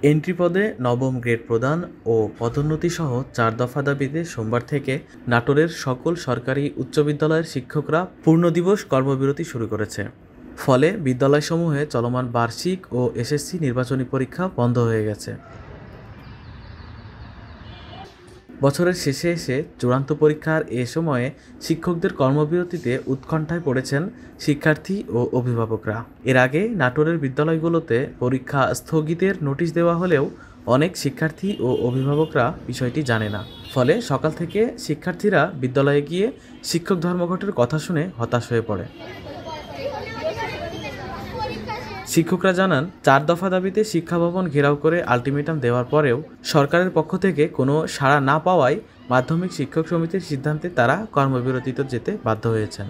Entry পদে নবম grade প্রদান ও পদোন্নতি সহ 4 দফা দাবিতে সোমবার থেকে নাটোরের সকল সরকারি উচ্চ বিদ্যালয়ের শিক্ষকরা পূর্ণদিবস কর্মবিরতি শুরু করেছে। ফলে বিদ্যালয়সমূহে চলমান বার্ষিক ও এসএসসি নির্বাচনী পরীক্ষা বন্ধ হয়ে গেছে। বছরের শেষে এসে চূড়ান্ত পরীক্ষার এ সময়ে শিক্ষকদের কর্মবিরতিতে উৎকণ্ঠায় পড়েছেন শিক্ষার্থী ও অভিভাবকরা। এর আগে নাটোরের বিদ্যালয়গুলোতে পরীক্ষা স্থগিতের নোটিশ দেওয়া হলেও অনেক শিক্ষার্থী ও অভিভাবকরা বিষয়টি জানে না। ফলে সকাল থেকে শিক্ষার্থীরা বিদ্যালয়ে গিয়ে শিক্ষক ধর্মঘটের কথা শুনে হতাশ হয়ে পড়ে। শিক্ষকরা জানান, 4 দফা দাবিতে শিক্ষা ভবন ঘেরাও করে আলটিমেটাম দেওয়ার পরেও সরকারের পক্ষ থেকে কোনো সাড়া না পাওয়ায় মাধ্যমিক শিক্ষক সমিতির সিদ্ধান্তে তারা কর্মবিরতিতে যেতে বাধ্য হয়েছেন।